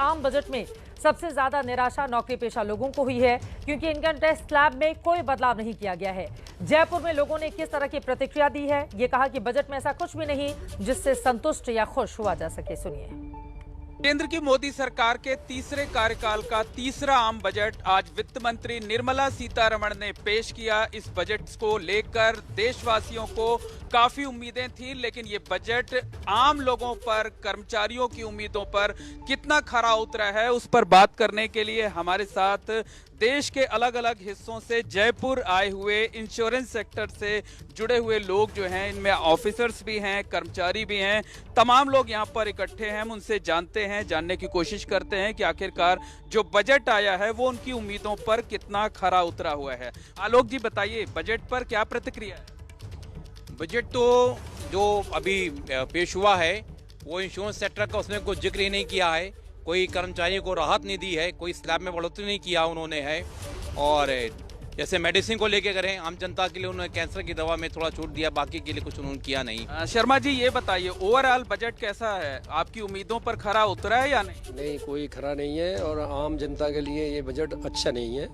आम बजट में सबसे ज्यादा निराशा नौकरी पेशा लोगों को हुई है, क्योंकि इनकम टैक्स स्लैब में कोई बदलाव नहीं किया गया है। जयपुर में लोगों ने किस तरह की प्रतिक्रिया दी है, ये कहा कि बजट में ऐसा कुछ भी नहीं जिससे संतुष्ट या खुश हुआ जा सके। सुनिए। केंद्र की मोदी सरकार के तीसरे कार्यकाल का तीसरा आम बजट आज वित्त मंत्री निर्मला सीतारमण ने पेश किया। इस बजट को लेकर देशवासियों को काफी उम्मीदें थी, लेकिन ये बजट आम लोगों पर, कर्मचारियों की उम्मीदों पर कितना खरा उतरा है, उस पर बात करने के लिए हमारे साथ देश के अलग अलग हिस्सों से जयपुर आए हुए इंश्योरेंस सेक्टर से जुड़े हुए लोग जो हैं, इनमें ऑफिसर्स भी हैं, कर्मचारी भी हैं, तमाम लोग यहाँ पर इकट्ठे हैं। हम उनसे जानने की कोशिश करते हैं कि आखिरकार जो बजट आया है वो उनकी उम्मीदों पर कितना खरा उतरा हुआ है। आलोक जी, बताइए बजट पर क्या प्रतिक्रिया है? बजट तो जो अभी पेश हुआ है वो इंश्योरेंस सेक्टर का, उसमें कोई जिक्र ही नहीं किया है, कोई कर्मचारियों को राहत नहीं दी है, कोई स्लैब में बढ़ोतरी नहीं किया उन्होंने है। और जैसे मेडिसिन को लेके करें, आम जनता के लिए उन्होंने कैंसर की दवा में थोड़ा छूट दिया, बाकी के लिए कुछ उन्होंने किया नहीं। शर्मा जी, ये बताइए ओवरऑल बजट कैसा है, आपकी उम्मीदों पर खरा उतरा है या नहीं? नहीं, कोई खरा नहीं है और आम जनता के लिए ये बजट अच्छा नहीं है।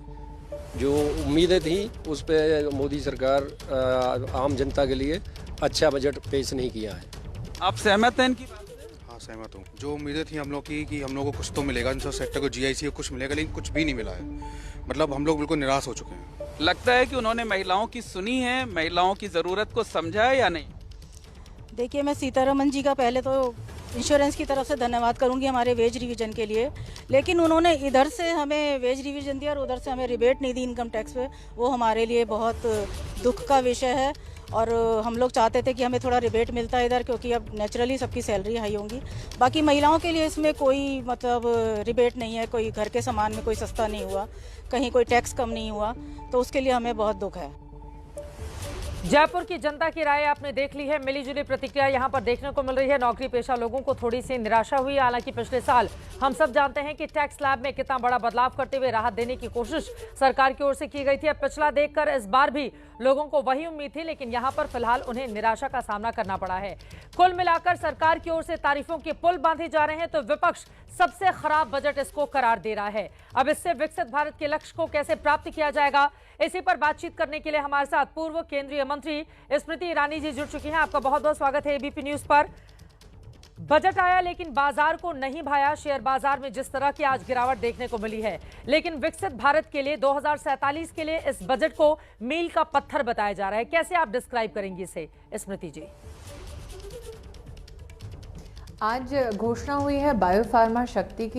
जो उम्मीदें थी उस पे मोदी सरकार आम जनता के लिए अच्छा बजट पेश नहीं किया है। आप सहमत हैं इनकी बात से? हाँ, सहमत हूँ। जो उम्मीदें थी हम लोग की कि हम लोग को कुछ तो मिलेगा, इंश्योरेंस सेक्टर को जीआईसी को कुछ मिलेगा, लेकिन कुछ भी नहीं मिला है। मतलब हम लोग बिल्कुल निराश हो चुके हैं। लगता है कि उन्होंने महिलाओं की सुनी है, महिलाओं की जरूरत को समझा है या नहीं? देखिए, मैं सीतारमण जी का पहले तो इंश्योरेंस की तरफ से धन्यवाद करूंगी हमारे वेज रिवीजन के लिए, लेकिन उन्होंने इधर से हमें वेज रिवीजन दिया और उधर से हमें रिबेट नहीं दी इनकम टैक्स पे। वो हमारे लिए बहुत दुख का विषय है और हम लोग चाहते थे कि हमें थोड़ा रिबेट मिलता है इधर, क्योंकि अब नेचुरली सबकी सैलरी हाई होंगी। बाकी महिलाओं के लिए इसमें कोई मतलब रिबेट नहीं है, कोई घर के सामान में कोई सस्ता नहीं हुआ, कहीं कोई टैक्स कम नहीं हुआ, तो उसके लिए हमें बहुत दुख है। जयपुर की जनता की राय आपने देख ली है, मिली जुली प्रतिक्रिया यहां पर देखने को मिल रही है। नौकरी पेशा लोगों को थोड़ी सी निराशा हुई। हालांकि पिछले साल हम सब जानते हैं कि टैक्स स्लैब में कितना बड़ा बदलाव करते हुए राहत देने की कोशिश सरकार की ओर से की गई थी। अब पिछला देखकर इस बार भी लोगों को वही उम्मीद थी, लेकिन यहां पर फिलहाल उन्हें निराशा का सामना करना पड़ा है। कुल मिलाकर सरकार की ओर से तारीफों के पुल बांधे जा रहे हैं, तो विपक्ष सबसे खराब बजट इसको करार दे रहा है। अब इससे विकसित भारत के लक्ष्य को कैसे प्राप्त किया जाएगा, इसी पर बातचीत करने के लिए हमारे साथ पूर्व केंद्रीय मंत्री स्मृति ईरानी जी जुड़ चुकी हैं। आपका बहुत बहुत स्वागत है एबीपी न्यूज पर। बजट आया लेकिन बाजार को नहीं भाया। शेयर बाजार में जिस तरह की आज गिरावट देखने को मिली है, लेकिन विकसित भारत के लिए 2047 के लिए इस बजट को मील का पत्थर बताया जा रहा है। कैसे आप डिस्क्राइब करेंगी इसे स्मृति जी? आज घोषणा हुई है बायोफार्मा शक्ति की,